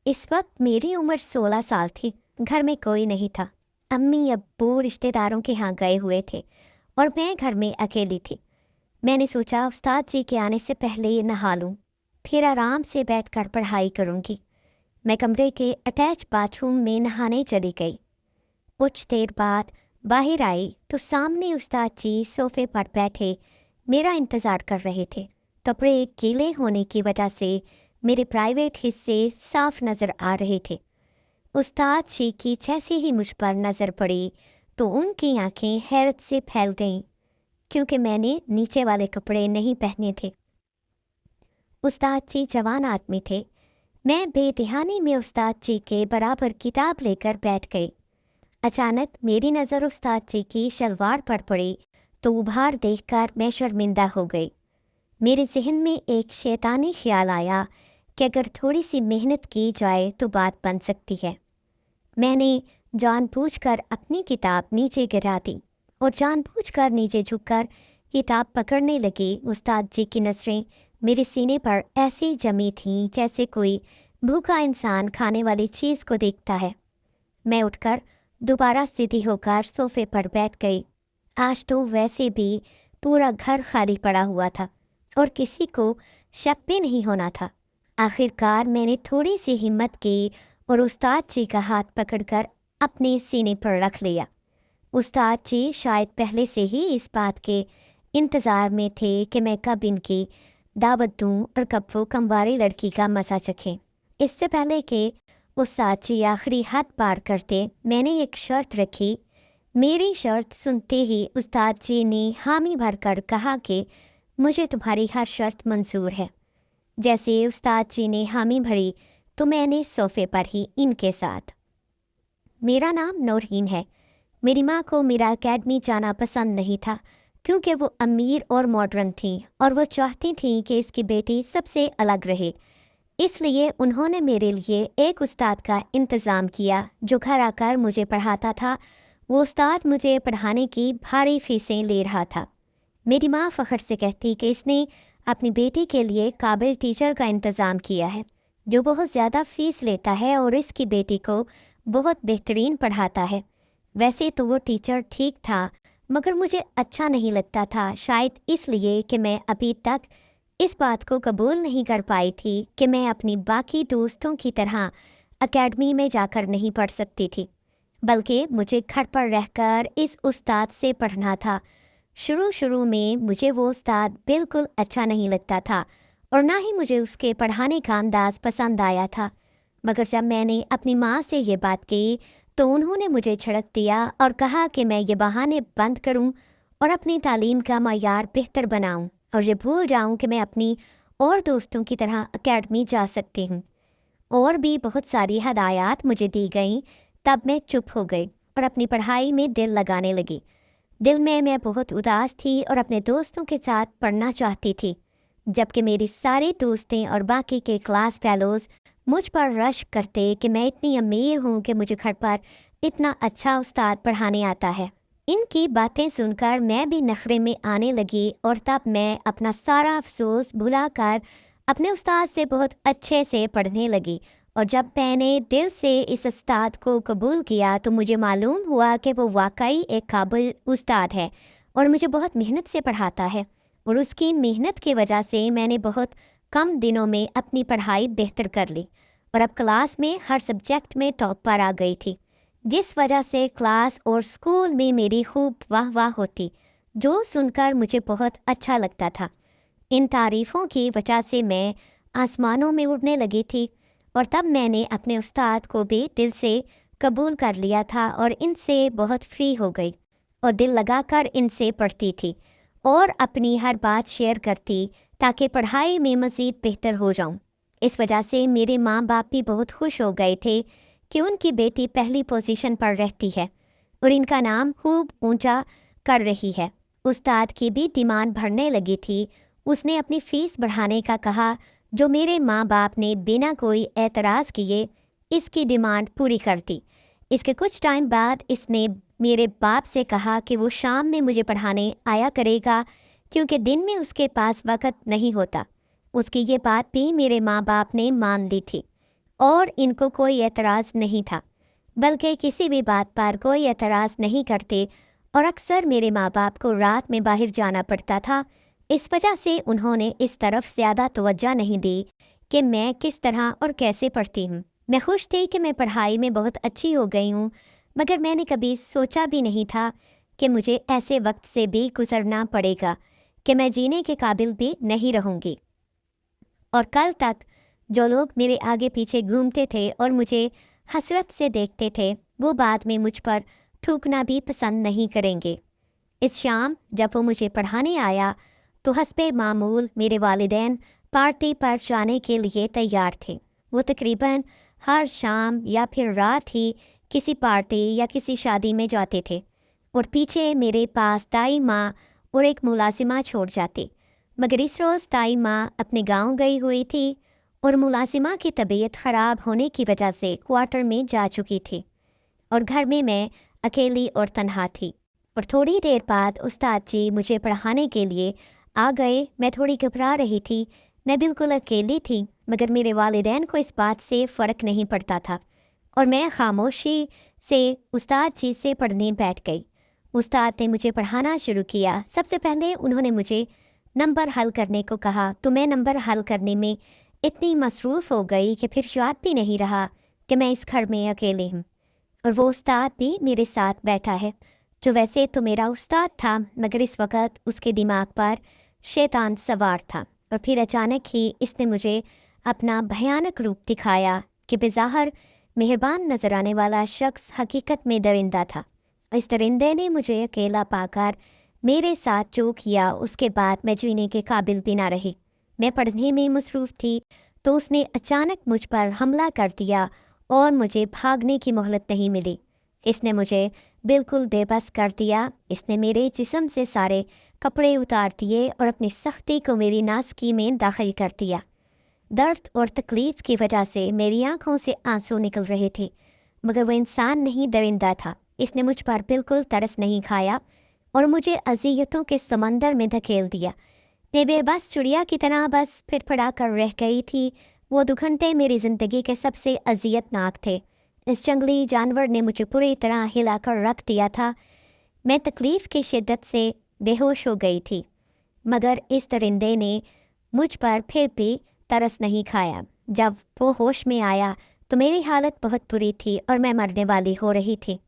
इस वक्त मेरी उम्र 16 साल थी। घर में कोई नहीं था। अम्मी अब्बू रिश्तेदारों के यहाँ गए हुए थे और मैं घर में अकेली थी। मैंने सोचा उस्ताद जी के आने से पहले ये नहा लूँ, फिर आराम से बैठकर पढ़ाई करूँगी। मैं कमरे के अटैच बाथरूम में नहाने चली गई। कुछ देर बाद बाहर आई तो सामने उस्ताद जी सोफे पर बैठे मेरा इंतज़ार कर रहे थे। कपड़े गीले होने की वजह से मेरे प्राइवेट हिस्से साफ नज़र आ रहे थे। उस्ताद जी की जैसे ही मुझ पर नज़र पड़ी तो उनकी आंखें हैरत से फैल गईं, क्योंकि मैंने नीचे वाले कपड़े नहीं पहने थे। उस्ताद जी जवान आदमी थे। मैं बेध्यानी में उस्ताद जी के बराबर किताब लेकर बैठ गई। अचानक मेरी नज़र उस्ताद जी की शलवार पर पड़ी तो उभार देखकर मैं शर्मिंदा हो गई। मेरे जहन में एक शैतानी ख्याल आया कि अगर थोड़ी सी मेहनत की जाए तो बात बन सकती है। मैंने जानबूझकर अपनी किताब नीचे गिरा दी और जानबूझकर नीचे झुककर किताब पकड़ने लगी। उस्ताद जी की नज़रें मेरे सीने पर ऐसी जमी थीं जैसे कोई भूखा इंसान खाने वाली चीज़ को देखता है। मैं उठकर दोबारा सीधी होकर सोफे पर बैठ गई। आज तो वैसे भी पूरा घर खाली पड़ा हुआ था और किसी को शक भी नहीं होना था। आखिरकार मैंने थोड़ी सी हिम्मत की और उस्ताद जी का हाथ पकड़कर अपने सीने पर रख लिया। उस्ताद जी शायद पहले से ही इस बात के इंतज़ार में थे कि मैं कब इनकी दावत दूँ और कब वो कमवारी लड़की का मज़ा चखें। इससे पहले कि उस्ताद जी आखिरी हद पार करते, मैंने एक शर्त रखी। मेरी शर्त सुनते ही उस्ताद जी ने हामी भरकर कहा कि मुझे तुम्हारी हर शर्त मंजूर है। जैसे उस्ताद जी ने हामी भरी तो मैंने सोफे पर ही इनके साथ। मेरा नाम नौरीन है। मेरी माँ को मेरा एकेडमी जाना पसंद नहीं था, क्योंकि वो अमीर और मॉडर्न थी और वो चाहती थी कि इसकी बेटी सबसे अलग रहे। इसलिए उन्होंने मेरे लिए एक उस्ताद का इंतज़ाम किया जो घर आकर मुझे पढ़ाता था। वो उस्ताद मुझे पढ़ाने की भारी फीसें ले रहा था। मेरी माँ फ़ख्र से कहती कि इसने अपनी बेटी के लिए काबिल टीचर का इंतज़ाम किया है जो बहुत ज़्यादा फ़ीस लेता है और इसकी बेटी को बहुत बेहतरीन पढ़ाता है। वैसे तो वो टीचर ठीक था, मगर मुझे अच्छा नहीं लगता था, शायद इसलिए कि मैं अभी तक इस बात को कबूल नहीं कर पाई थी कि मैं अपनी बाकी दोस्तों की तरह एकेडमी में जाकर नहीं पढ़ सकती थी, बल्कि मुझे घर पर रहकर इस उस्ताद से पढ़ना था। शुरू में मुझे वो उस्ताद बिल्कुल अच्छा नहीं लगता था और ना ही मुझे उसके पढ़ाने का अंदाज़ पसंद आया था, मगर जब मैंने अपनी माँ से ये बात की तो उन्होंने मुझे झिड़क दिया और कहा कि मैं ये बहाने बंद करूं और अपनी तालीम का मयार बेहतर बनाऊं और ये भूल जाऊं कि मैं अपनी और दोस्तों की तरह एकेडमी जा सकती हूं। और भी बहुत सारी हदायत मुझे दी गईं। तब मैं चुप हो गई और अपनी पढ़ाई में दिल लगाने लगी। दिल में मैं बहुत उदास थी और अपने दोस्तों के साथ पढ़ना चाहती थी, जबकि मेरी सारी दोस्तें और बाकी के क्लास फेलोज़ मुझ पर रश करते कि मैं इतनी अमीर हूँ कि मुझे घर पर इतना अच्छा उस्ताद पढ़ाने आता है। इनकी बातें सुनकर मैं भी नखरे में आने लगी और तब मैं अपना सारा अफसोस भुलाकर अपने उस्ताद से बहुत अच्छे से पढ़ने लगी। और जब मैंने दिल से इस उस्ताद को कबूल किया तो मुझे मालूम हुआ कि वो वाकई एक काबिल उस्ताद है और मुझे बहुत मेहनत से पढ़ाता है, और उसकी मेहनत की वजह से मैंने बहुत कम दिनों में अपनी पढ़ाई बेहतर कर ली और अब क्लास में हर सब्जेक्ट में टॉप पर आ गई थी, जिस वजह से क्लास और स्कूल में मेरी खूब वाह वाह होती, जो सुनकर मुझे बहुत अच्छा लगता था। इन तारीफ़ों की वजह से मैं आसमानों में उड़ने लगी थी और तब मैंने अपने उस्ताद को भी दिल से कबूल कर लिया था और इनसे बहुत फ्री हो गई और दिल लगाकर इनसे पढ़ती थी और अपनी हर बात शेयर करती ताकि पढ़ाई में मज़ीद बेहतर हो जाऊं। इस वजह से मेरे माँ बाप भी बहुत खुश हो गए थे कि उनकी बेटी पहली पोजीशन पर रहती है और इनका नाम खूब ऊंचा कर रही है। उस्ताद की भी डिमांड बढ़ने लगी थी। उसने अपनी फ़ीस बढ़ाने का कहा, जो मेरे माँ बाप ने बिना कोई एतराज़ किए इसकी डिमांड पूरी कर दी। इसके कुछ टाइम बाद इसने मेरे बाप से कहा कि वो शाम में मुझे पढ़ाने आया करेगा, क्योंकि दिन में उसके पास वक़्त नहीं होता। उसकी ये बात भी मेरे माँ बाप ने मान ली थी और इनको कोई एतराज़ नहीं था, बल्कि किसी भी बात पर कोई एतराज़ नहीं करते और अक्सर मेरे माँ बाप को रात में बाहर जाना पड़ता था। इस वजह से उन्होंने इस तरफ ज़्यादा तवज्जो नहीं दी कि मैं किस तरह और कैसे पढ़ती हूँ। मैं खुश थी कि मैं पढ़ाई में बहुत अच्छी हो गई हूँ, मगर मैंने कभी सोचा भी नहीं था कि मुझे ऐसे वक्त से भी गुजरना पड़ेगा कि मैं जीने के काबिल भी नहीं रहूँगी। और कल तक जो लोग मेरे आगे पीछे घूमते थे और मुझे हसरत से देखते थे, वो बाद में मुझ पर थूकना भी पसंद नहीं करेंगे। इस शाम जब वो मुझे पढ़ाने आया तो हस्बे मामूल मेरे वालिदैन पार्टी पर जाने के लिए तैयार थे। वो तकरीबन हर शाम या फिर रात ही किसी पार्टी या किसी शादी में जाते थे और पीछे मेरे पास ताई माँ और एक मुलाजिमा छोड़ जाते। मगर इस रोज़ ताई माँ अपने गांव गई हुई थी और मुलाजिमा की तबीयत ख़राब होने की वजह से क्वार्टर में जा चुकी थी और घर में मैं अकेली और तन्हा थी। और थोड़ी देर बाद उस्ताद जी मुझे पढ़ाने के लिए आ गए। मैं थोड़ी घबरा रही थी, मैं बिल्कुल अकेली थी, मगर मेरे वालिदैन को इस बात से फ़र्क नहीं पड़ता था और मैं खामोशी से उस्ताद जी से पढ़ने बैठ गई। उस्ताद ने मुझे पढ़ाना शुरू किया। सबसे पहले उन्होंने मुझे नंबर हल करने को कहा, तो मैं नंबर हल करने में इतनी मसरूफ़ हो गई कि फिर याद भी नहीं रहा कि मैं इस घर में अकेली हूँ और वो उस्ताद भी मेरे साथ बैठा है, जो वैसे तो मेरा उस्ताद था, मगर इस वक्त उसके दिमाग पर शैतान सवार था। और फिर अचानक ही इसने मुझे अपना भयानक रूप दिखाया कि बेज़ाहिर मेहरबान नज़र आने वाला शख्स हकीकत में दरिंदा था। इस दरिंदे ने मुझे अकेला पाकर मेरे साथ जो किया, उसके बाद मैं जीने के काबिल भी ना रही। मैं पढ़ने में मसरूफ़ थी तो उसने अचानक मुझ पर हमला कर दिया और मुझे भागने की मोहलत नहीं मिली। इसने मुझे बिल्कुल बेबस कर दिया। इसने मेरे जिस्म से सारे कपड़े उतार दिए और अपनी सख्ती को मेरी नासकी में दाखिल कर दिया। दर्द और तकलीफ़ की वजह से मेरी आंखों से आंसू निकल रहे थे, मगर वो इंसान नहीं, दरिंदा था। इसने मुझ पर बिल्कुल तरस नहीं खाया और मुझे अज़ियतों के समंदर में धकेल दिया। मैं बेबस चिड़िया की तरह बस फिड़फड़ा कर रह गई थी। वो 2 घंटे मेरी ज़िंदगी के सबसे अज़ियतनाक थे। इस जंगली जानवर ने मुझे पूरी तरह हिलाकर रख दिया था। मैं तकलीफ़ की शिद्दत से बेहोश हो गई थी, मगर इस दरिंदे ने मुझ पर फिर भी तरस नहीं खाया। जब वो होश में आया तो मेरी हालत बहुत बुरी थी और मैं मरने वाली हो रही थी,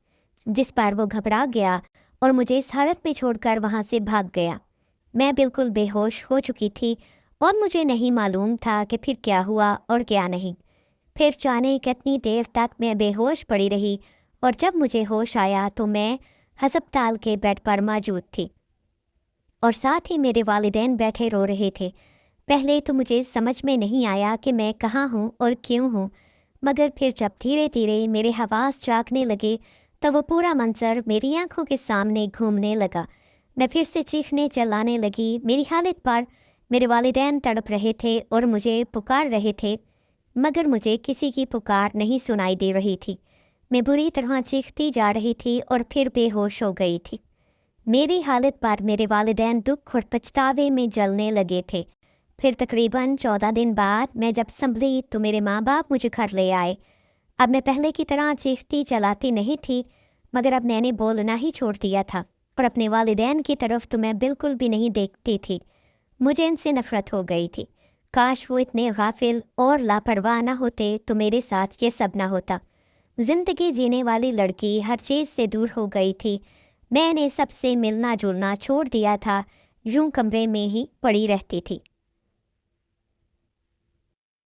जिस पर वो घबरा गया और मुझे इस हालत में छोड़कर वहाँ से भाग गया। मैं बिल्कुल बेहोश हो चुकी थी और मुझे नहीं मालूम था कि फिर क्या हुआ और क्या नहीं। फिर जाने कितनी देर तक मैं बेहोश पड़ी रही और जब मुझे होश आया तो मैं हस्पताल के बेड पर मौजूद थी और साथ ही मेरे वालिदैन बैठे रो रहे थे। पहले तो मुझे समझ में नहीं आया कि मैं कहाँ हूँ और क्यों हूँ, मगर फिर जब धीरे धीरे मेरे हवास जागने लगे तो वो पूरा मंजर मेरी आंखों के सामने घूमने लगा। मैं फिर से चीखने चिल्लाने लगी। मेरी हालत पर मेरे वालिदैन तड़प रहे थे और मुझे पुकार रहे थे, मगर मुझे किसी की पुकार नहीं सुनाई दे रही थी। मैं बुरी तरह चीखती जा रही थी और फिर बेहोश हो गई थी। मेरी हालत पर मेरे वालिदैन दुख और पछतावे में जलने लगे थे। फिर तकरीबन 14 दिन बाद मैं जब संभली तो मेरे माँ बाप मुझे घर ले आए। अब मैं पहले की तरह चीखती चलाती नहीं थी, मगर अब मैंने बोलना ही छोड़ दिया था और अपने वालिदैन की तरफ तो मैं बिल्कुल भी नहीं देखती थी। मुझे इनसे नफ़रत हो गई थी। काश वो इतने गाफिल और लापरवाह न होते तो मेरे साथ ये सब न होता। ज़िंदगी जीने वाली लड़की हर चीज़ से दूर हो गई थी। मैंने सबसे मिलना जुलना छोड़ दिया था, यूं कमरे में ही पड़ी रहती थी।